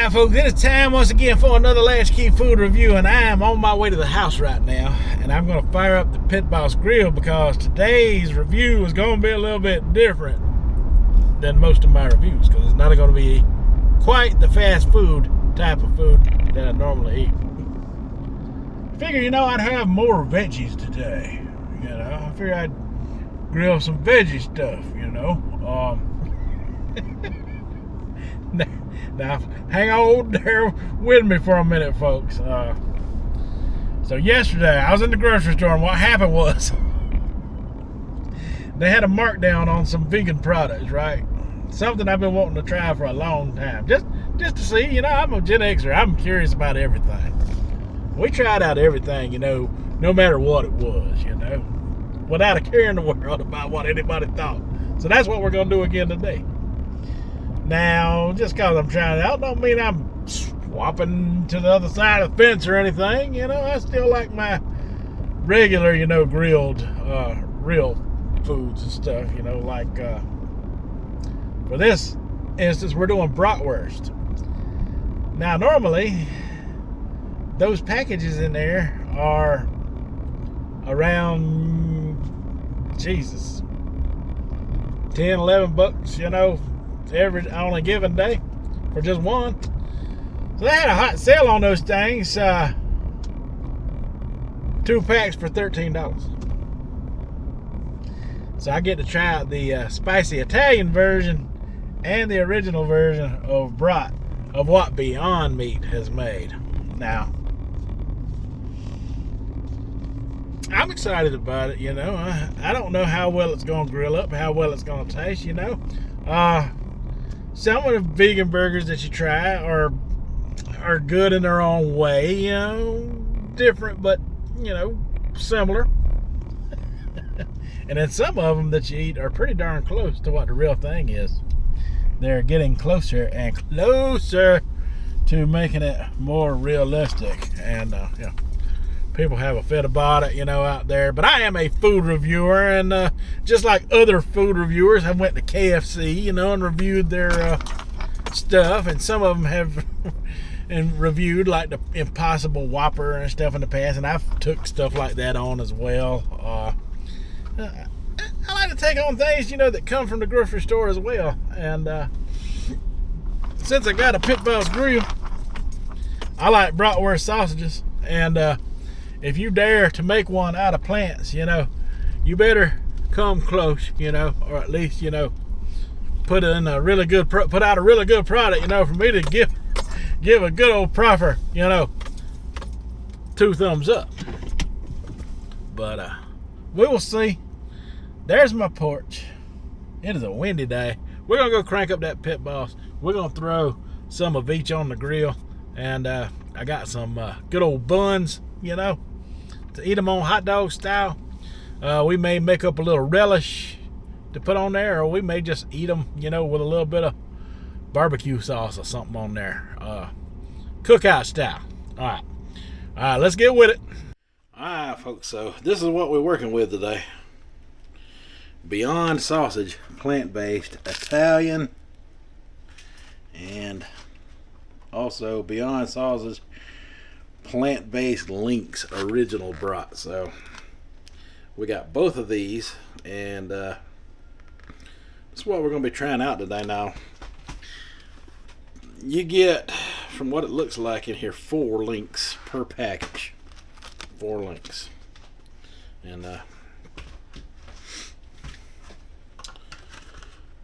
Alright folks, it is time once again for another Latchkey food review, and I am on my way to the house right now, and I'm going to fire up the Pitt grill because today's review is going to be a little bit different than most of my reviews, because it's not going to be quite the fast food type of food that I normally eat. Figure, I'd have more veggies today. I figure I'd grill some veggie stuff, Now, hang on there with me for a minute, folks. So yesterday, I was in the grocery store, and what happened was they had a markdown on some vegan products, right? Something I've been wanting to try for a long time. Just to see, I'm a Gen Xer. I'm curious about everything. We tried out everything, no matter what it was, without a care in the world about what anybody thought. So that's what we're going to do again today. Now, just because I'm trying it out don't mean I'm swapping to the other side of the fence or anything. I still like my regular, grilled, real foods and stuff. Like for this instance, we're doing Bratwurst. Now, normally, those packages in there are around, Jesus, 10, 11 bucks, on a given day for just one. So they had a hot sale on those things. 2 packs for $13. So I get to try out the spicy Italian version and the original version of brat of what Beyond Meat has made. Now, I'm excited about it. I don't know how well it's going to grill up, how well it's going to taste. Some of the vegan burgers that you try are good in their own way, different, but, similar. And then some of them that you eat are pretty darn close to what the real thing is. They're getting closer and closer to making it more realistic. And, people have a fit about it, out there. But I am a food reviewer, and just like other food reviewers, I went to KFC, and reviewed their stuff. And some of them have and reviewed like the Impossible Whopper and stuff in the past, and I've took stuff like that on as well. I like to take on things, that come from the grocery store as well. And since I got a Pitt grill, I like bratwurst sausages, and if you dare to make one out of plants, you better come close, or at least, put in a really good, put out a really good product, for me to give a good old proper, 2 thumbs up. But we will see. There's my porch. It is a windy day. We're gonna go crank up that Pitt Boss. We're gonna throw some of each on the grill, and I got some good old buns, to eat them on hot dog style. We may make up a little relish to put on there, or we may just eat them, with a little bit of barbecue sauce or something on there. Cookout style. All right, let's get with it. All right, folks, so this is what we're working with today. Beyond Sausage, plant-based Italian, and also Beyond Sausage, plant-based Lynx original brat. So we got both of these, and that's what we're going to be trying out today. Now, you get, from what it looks like in here, 4 Lynx per package. 4 Lynx. And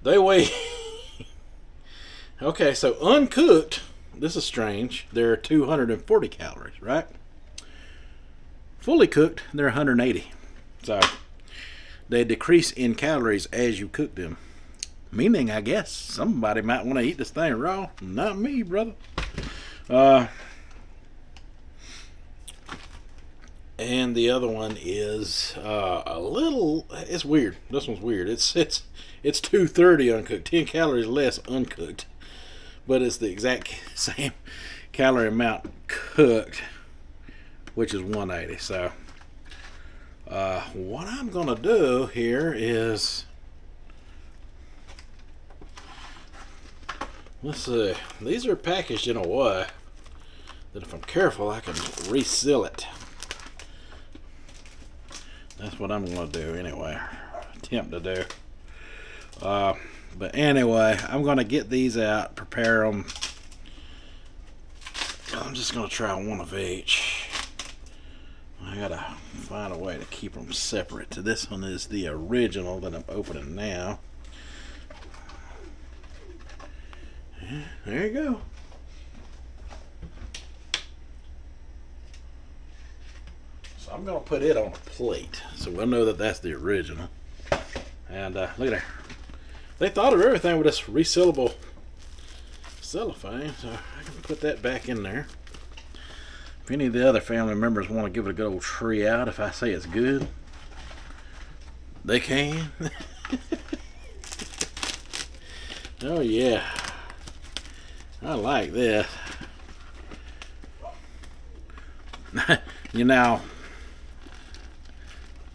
they weigh okay, so uncooked, this is strange, they're 240 calories, right? Fully cooked, they're 180. So they decrease in calories as you cook them, meaning, I guess, somebody might want to eat this thing raw. Not me, brother. And the other one is a little, it's weird. This one's weird. It's 230 uncooked, 10 calories less uncooked, but it's the exact same calorie amount cooked, which is 180. So what I'm gonna do here is Let's see. These are packaged in a way that if I'm careful, I can reseal it. That's what I'm going to do anyway. Attempt to do. But anyway, I'm going to get these out, prepare them. I'm just going to try one of each. I got to find a way to keep them separate. This one is the original that I'm opening now. There you go. So I'm going to put it on a plate so we'll know that that's the original. And look at there. They thought of everything with this resealable cellophane, so I can put that back in there. If any of the other family members want to give it a good old tree out, if I say it's good, they can. Oh yeah, I like this. You know,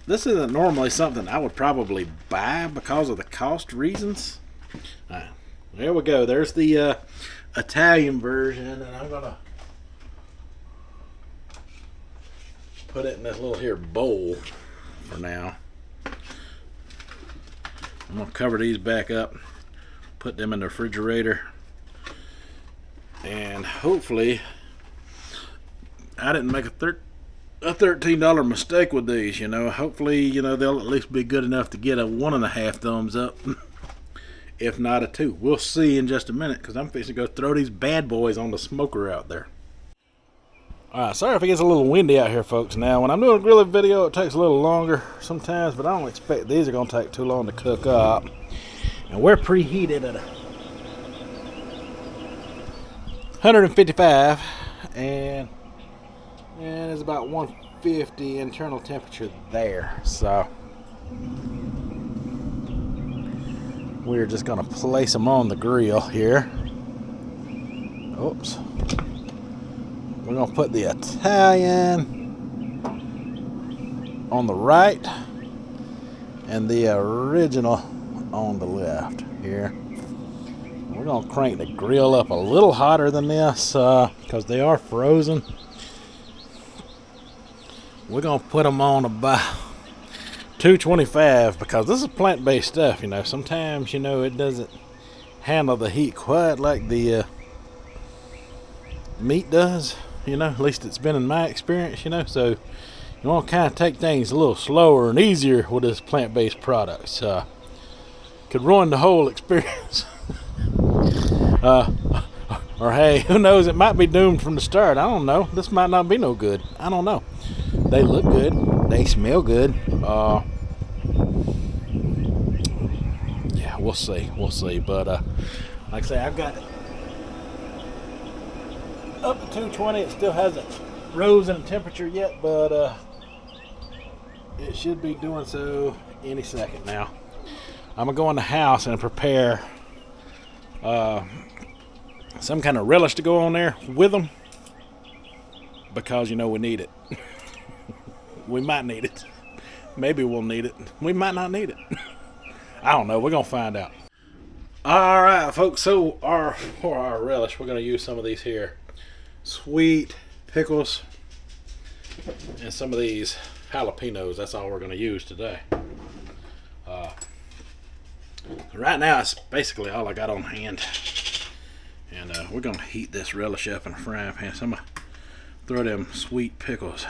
this isn't normally something I would probably buy because of the cost reasons. There we go. There's the Italian version, and I'm gonna put it in this little here bowl for now. I'm gonna cover these back up, put them in the refrigerator, and hopefully I didn't make a $13 mistake with these. You know, hopefully, you know, they'll at least be good enough to get a 1.5 thumbs up. If not a 2. We'll see in just a minute, because I'm fixing to go throw these bad boys on the smoker out there. Alright, sorry if it gets a little windy out here, folks. Now, when I'm doing a grilling video, it takes a little longer sometimes, but I don't expect these are going to take too long to cook up. And we're preheated at 155, and it's about 150 internal temperature there. So we're just going to place them on the grill here. Oops. We're going to put the Italian on the right and the original on the left here. We're going to crank the grill up a little hotter than this because they are frozen. We're going to put them on about 225 because this is plant-based stuff, you know. Sometimes, you know, it doesn't handle the heat quite like the meat does, you know. At least it's been in my experience, you know. So you want to kind of take things a little slower and easier with this plant-based products. Could ruin the whole experience. Or hey, who knows, it might be doomed from the start. I don't know. This might not be no good. I don't know. They look good. They smell good. Yeah, we'll see. We'll see. But like I say, I've got it up to 220. It still hasn't rose in temperature yet, but it should be doing so any second now. I'm going to go in the house and prepare some kind of relish to go on there with them, because, you know, we need it. We might need it. Maybe we'll need it. We might not need it. I don't know. We're going to find out. All right, folks. So for our relish, we're going to use some of these here sweet pickles and some of these jalapenos. That's all we're going to use today. Right now, it's basically all I got on hand. And we're going to heat this relish up in a frying pan. So I'm going to throw them sweet pickles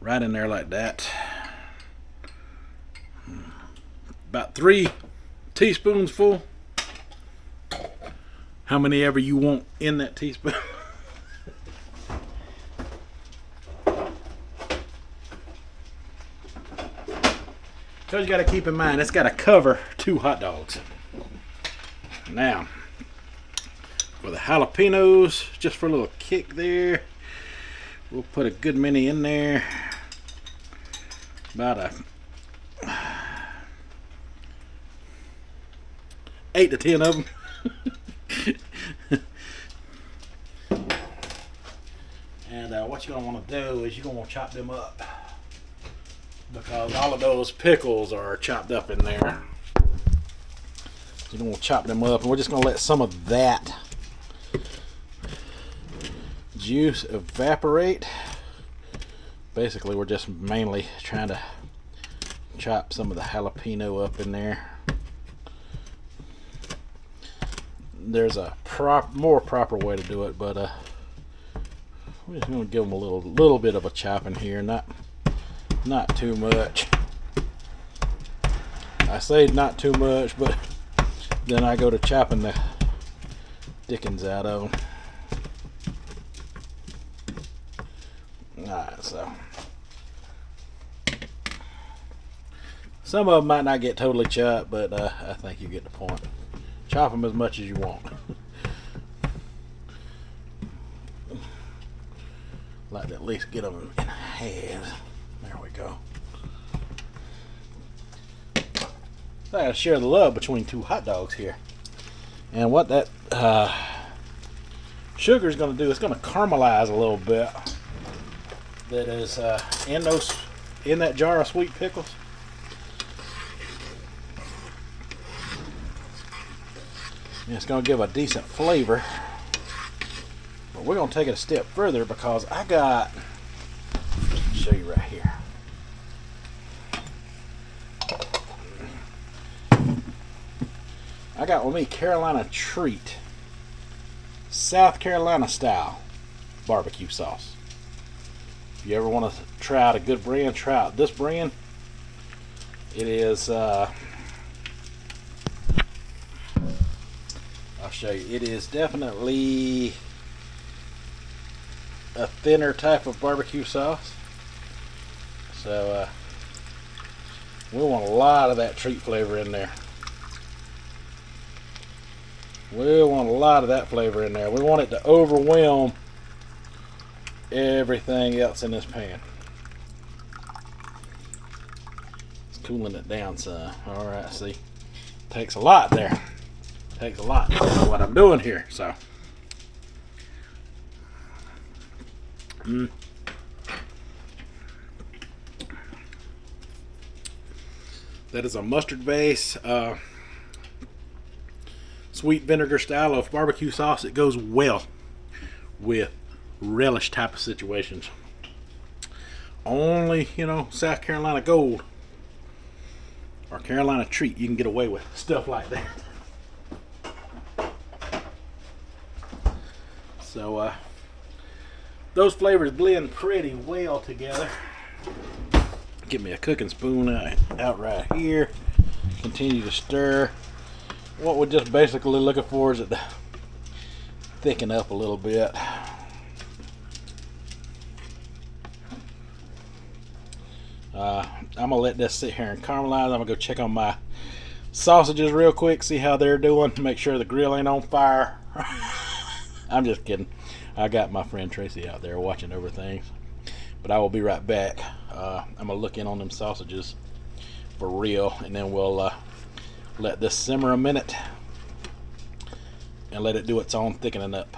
right in there like that. About 3 teaspoons full. How many ever you want in that teaspoon. So you got to keep in mind, it's got to cover 2 hot dogs. Now, for the jalapenos, just for a little kick there, we'll put a good many in there. About 8 to 10 of them. And what you're going to want to do is you're going to want to chop them up, because all of those pickles are chopped up in there. So You're going to chop them up, and we're just going to let some of that juice evaporate. Basically, we're just mainly trying to chop some of the jalapeno up in there. There's a more proper way to do it, but we're just going to give them a little bit of a chopping here, not too much. I say not too much, but then I go to chopping the dickens out of them. Alright, so some of them might not get totally chopped, but I think you get the point. Chop them as much as you want. Like to at least get them in half. There we go. I gotta share the love between two hot dogs here. And what that sugar is going to do, it's going to caramelize a little bit. That is in that jar of sweet pickles. And it's going to give a decent flavor. But we're going to take it a step further because I got, I'll show you right here. I got with me Carolina Treat, South Carolina style barbecue sauce. If you ever want to try out a good brand, try out this brand. It is, I'll show you, it is definitely a thinner type of barbecue sauce. So we want a lot of that treat flavor in there. We want a lot of that flavor in there. We want it to overwhelm everything else in this pan. It's cooling it down some. Alright, see. Takes a lot there. Takes a lot. I don't know what I'm doing here, so. That is a mustard base. Sweet vinegar style of barbecue sauce. It goes well with relish type of situations. Only, South Carolina Gold or Carolina Treat, you can get away with stuff like that. So those flavors blend pretty well together. Get me a cooking spoon out right here. Continue to stir. What we're just basically looking for is it to thicken up a little bit. I'm gonna let this sit here and caramelize. I'm gonna go check on my sausages real quick, see how they're doing, make sure the grill ain't on fire. I'm just kidding. I got my friend Tracy out there watching over things, but I will be right back. I'm gonna look in on them sausages for real, and then we'll let this simmer a minute and let it do its own thickening up.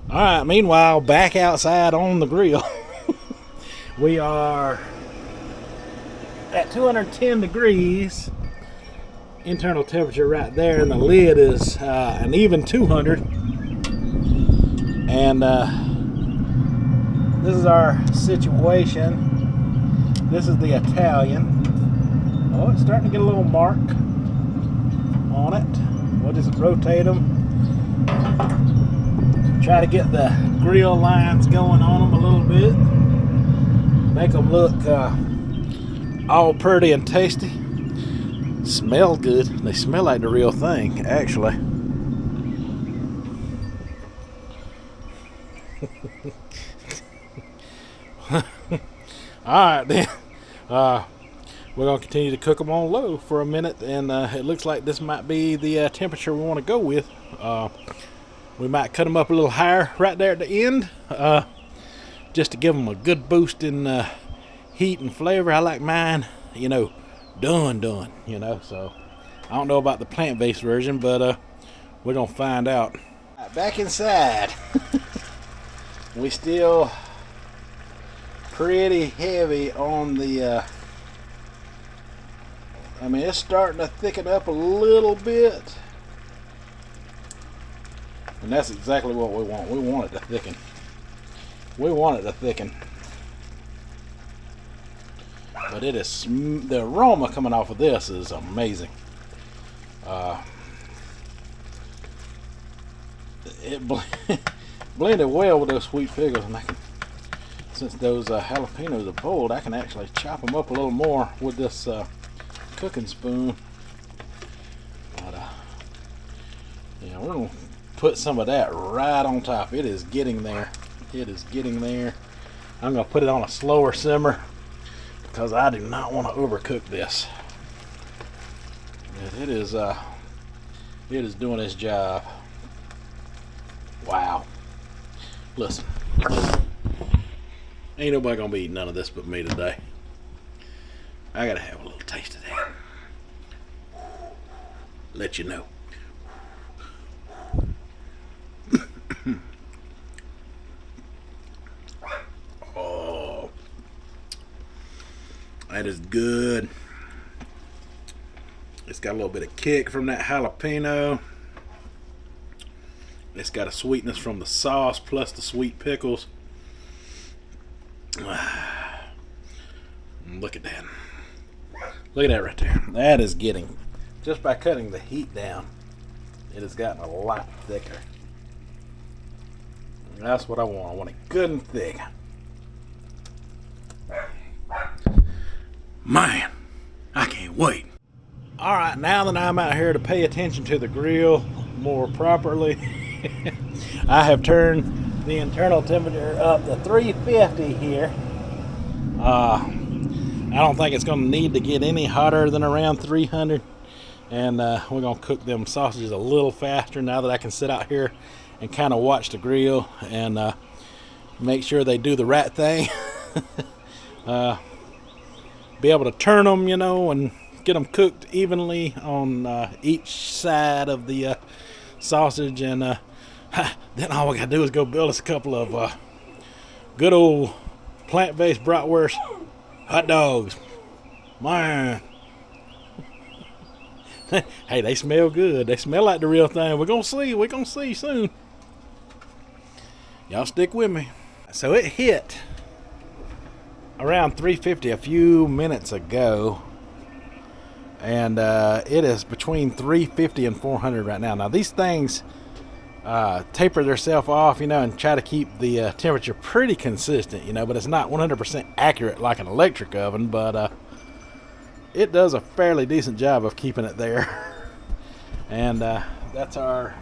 Alright, meanwhile, back outside on the grill. We are at 210 degrees internal temperature right there, and the lid is an even 200. And this is our situation. This is the Italian. Oh, it's starting to get a little mark on it. We'll just rotate them. Try to get the grill lines going on them a little bit. Make them look all pretty and tasty. Smell good. They smell like the real thing, actually. Alright then. We're going to continue to cook them on low for a minute, and it looks like this might be the temperature we want to go with. We might cut them up a little higher right there at the end, just to give them a good boost in heat and flavor. I like mine, done, so I don't know about the plant-based version, but we're going to find out. Back inside. We still pretty heavy on the it's starting to thicken up a little bit. And that's exactly what we want. We want it to thicken. We want it to thicken. But it is, the aroma coming off of this is amazing. It blended well with those sweet pickles, and I can, since those jalapenos are bold, I can actually chop them up a little more with this cooking spoon. But yeah, we're gonna put some of that right on top. It is getting there. It is getting there. I'm gonna put it on a slower simmer because I do not want to overcook this. It is doing its job. Wow. Listen. Ain't nobody gonna be eating none of this but me today. I gotta have a little taste of that. Let you know. Oh, that is good. It's got a little bit of kick from that jalapeno. It's got a sweetness from the sauce plus the sweet pickles. Look at that. Look at that right there. That is getting, just by cutting the heat down, it has gotten a lot thicker. That's what I want. I want it good and thick. Man, I can't wait. Alright, now that I'm out here to pay attention to the grill more properly, I have turned the internal temperature up to 350 here. I don't think it's going to need to get any hotter than around 300. And we're going to cook them sausages a little faster now that I can sit out here and kind of watch the grill and make sure they do the right thing. Be able to turn them, you know, and get them cooked evenly on each side of the sausage. And then all we got to do is go build us a couple of good old plant-based bratwurst hot dogs. Man. Hey, they smell good. They smell like the real thing. We're going to see. We're going to see soon. Y'all stick with me. So it hit around 350 a few minutes ago. And it is between 350 and 400 right now. Now, these things taper themselves off, you know, and try to keep the temperature pretty consistent, you know, but it's not 100% accurate like an electric oven, but it does a fairly decent job of keeping it there. And that's our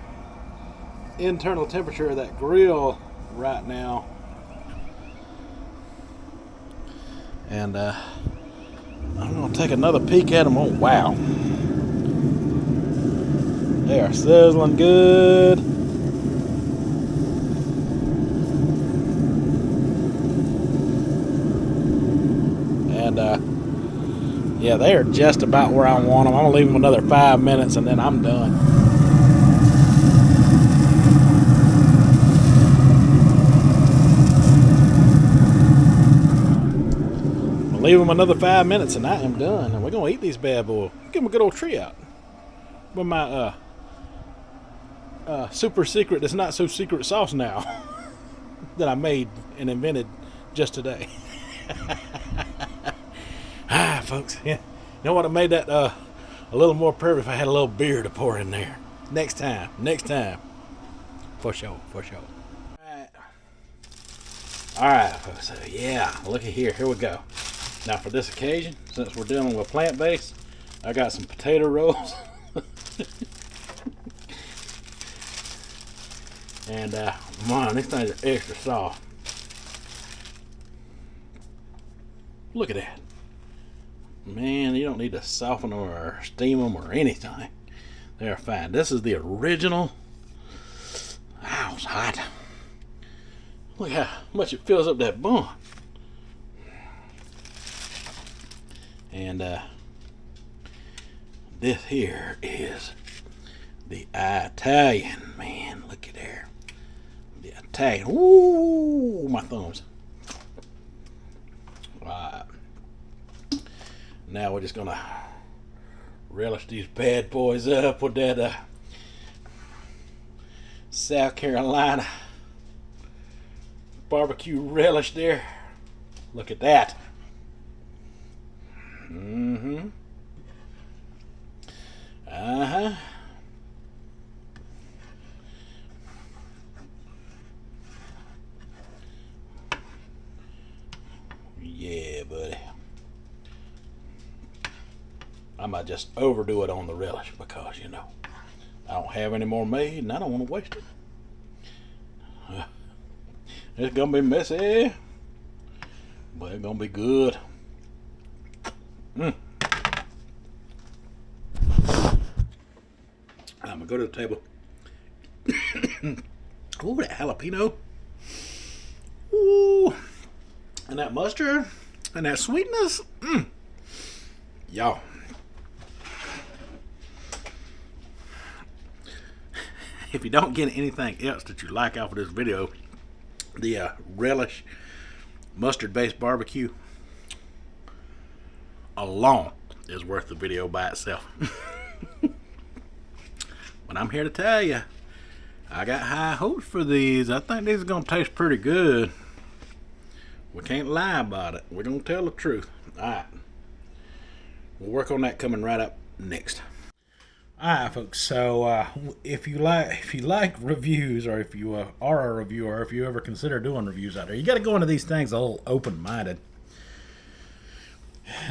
internal temperature of that grill right now. And I'm going to take another peek at them. Oh, wow. They are sizzling good. And yeah, they are just about where I want them. I'm going to leave them another 5 minutes and then I'm done. Leave them another 5 minutes and I am done. And we're going to eat these bad boys. Give them a good old tree out. With my super secret, that's not so secret sauce now that I made and invented just today. Folks, yeah. You know what, I made that a little more perfect if I had a little beer to pour in there. Next time. For sure. Alright, folks, so yeah, look at here we go. Now for this occasion, since we're dealing with plant-based, I got some potato rolls. And man, these things are extra soft. Look at that. Man, you don't need to soften them or steam them or anything. They're fine. This is the original. Ow, it's hot. Look how much it fills up that bun. And this here is the Italian, man. Look at there. The Italian. Ooh, my thumbs. Right. Now we're just gonna relish these bad boys up with that South Carolina barbecue relish there. Look at that. Mm-hmm. Uh-huh. Yeah, buddy. I might just overdo it on the relish because, you know, I don't have any more made and I don't want to waste it. It's gonna be messy, but it's gonna be good. I'm gonna go to the table. Ooh, that jalapeno. Ooh, and that mustard and that sweetness. Y'all. If you don't get anything else that you like off of this video, the relish mustard-based barbecue alone is worth the video by itself. But I'm here to tell you, I got high hopes for these. I think these are going to taste pretty good. We can't lie about it. We're going to tell the truth. Alright. We'll work on that coming right up next. Alright, folks, so if you like reviews, or if you are a reviewer, or if you ever consider doing reviews out there, you got to go into these things a little open-minded.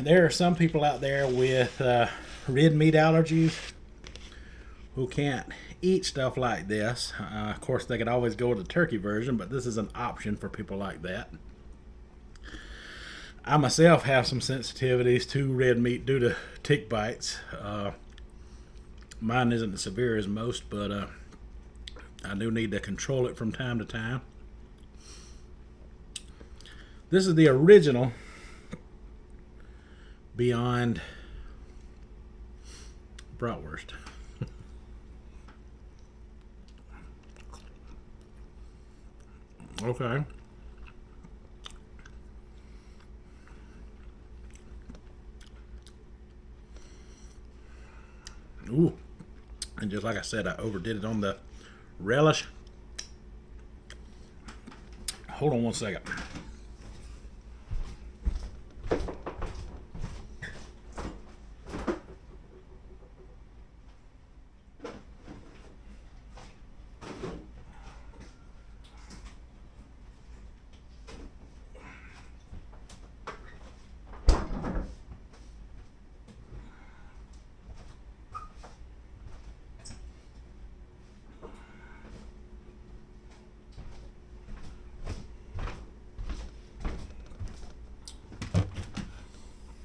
There are some people out there with red meat allergies who can't eat stuff like this. Of course, they could always go with the turkey version, but this is an option for people like that. I myself have some sensitivities to red meat due to tick bites. Mine isn't as severe as most, but I do need to control it from time to time. This is the original Beyond Bratwurst. Okay. Ooh. And just like I said, I overdid it on the relish. Hold on one second.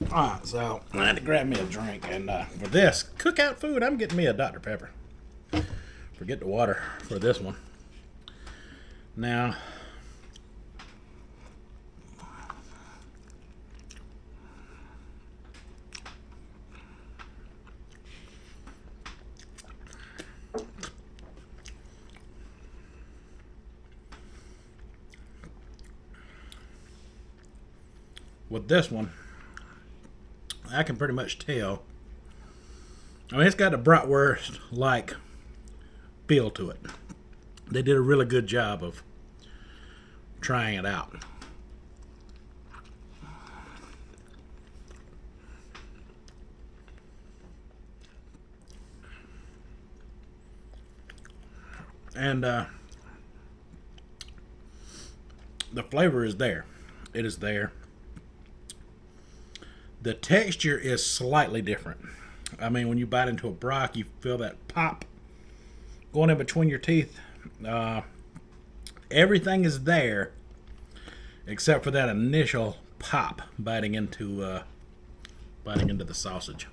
Alright, so I had to grab me a drink, and for this cookout food, I'm getting me a Dr. Pepper. Forget the water for this one. Now, with this one, I can pretty much tell. I mean, it's got a bratwurst like feel to it. They did a really good job of trying it out. And the flavor is there. It is there. The texture is slightly different. I mean, when you bite into a brock, you feel that pop going in between your teeth. Everything is there except for that initial pop biting into the sausage.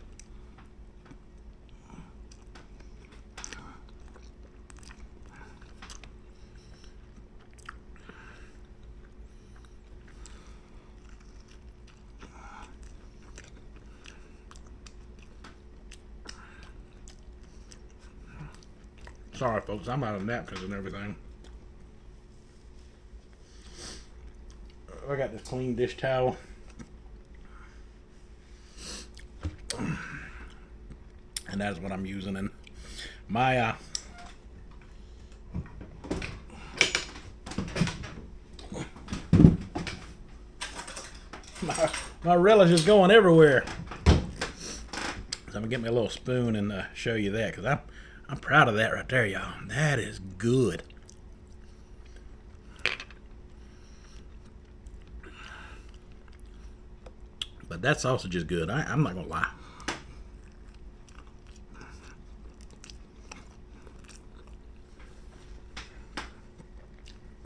Sorry, folks, I'm out of napkins and everything. I got this clean dish towel. And that's what I'm using. And my My relish is going everywhere. So I'm gonna get me a little spoon and show you that, because I'm proud of that right there, y'all. That is good. But that sausage is good. I'm not gonna lie.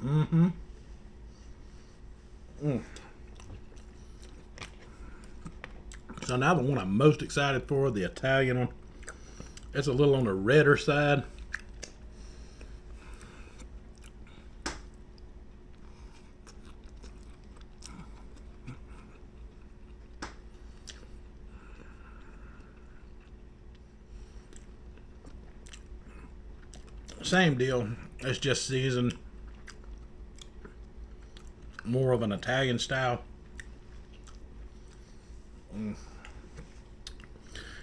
Mm-hmm. So now the one I'm most excited for, the Italian one. It's a little on the redder side. Same deal. It's just seasoned more of an Italian style.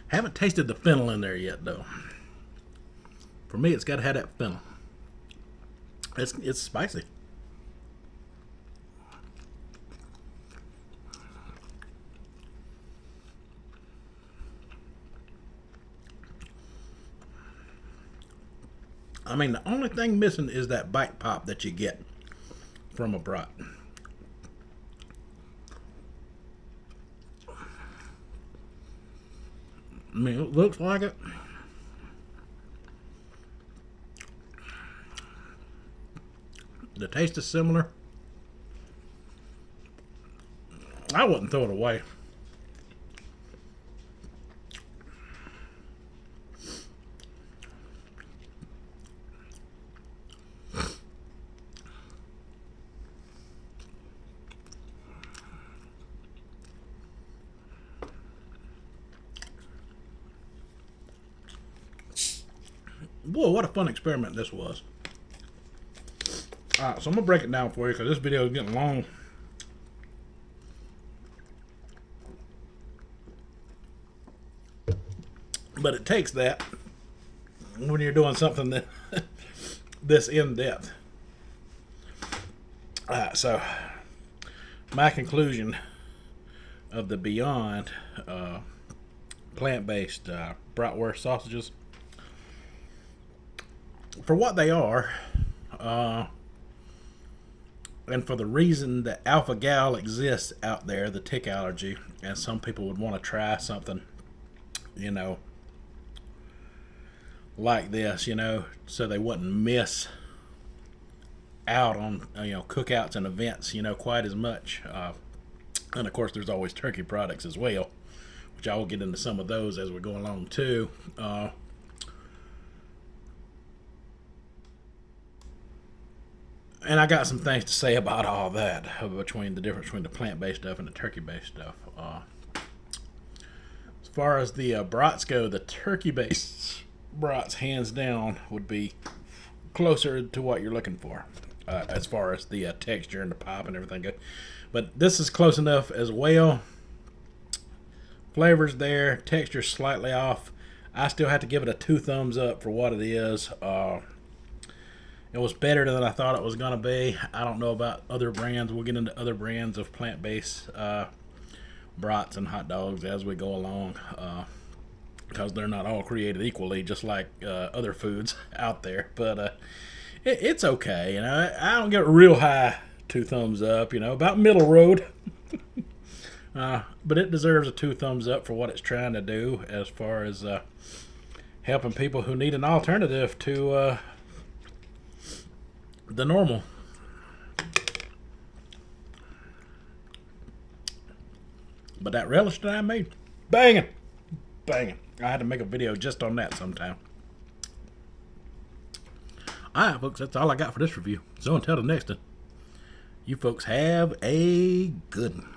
Haven't tasted the fennel in there yet, though. For me, it's got to have that fennel. It's spicy. I mean, the only thing missing is that bite pop that you get from a brat. I mean, it looks like it. The taste is similar. I wouldn't throw it away. Boy, what a fun experiment this was. Alright, so I'm going to break it down for you because this video is getting long. But it takes that when you're doing something that this in-depth. Alright, so my conclusion of the Beyond plant-based Bratwurst sausages, for what they are, and for the reason that alpha-gal exists out there, the tick allergy, and some people would want to try something, you know, like this, you know, so they wouldn't miss out on, you know, cookouts and events, you know, quite as much. And of course, there's always turkey products as well, which I will get into some of those as we go along too. And I got some things to say about all that, between the difference between the plant-based stuff and the turkey-based stuff. As far as the brats go, the turkey-based brats, hands down, would be closer to what you're looking for, as far as the texture and the pop and everything go. But this is close enough as well. Flavor's there, texture's slightly off. I still have to give it a 2 thumbs up for what it is. It was better than I thought it was going to be. I don't know about other brands. We'll get into other brands of plant-based brats and hot dogs as we go along, because they're not all created equally, just like other foods out there. But it's okay. You know, I don't give it real high 2 thumbs up. You know, about middle road. But it deserves a 2 thumbs up for what it's trying to do as far as helping people who need an alternative to the normal. But that relish that I made, banging. I had to make a video just on that sometime. Alright, folks, that's all I got for this review. So until the next one, you folks have a good one.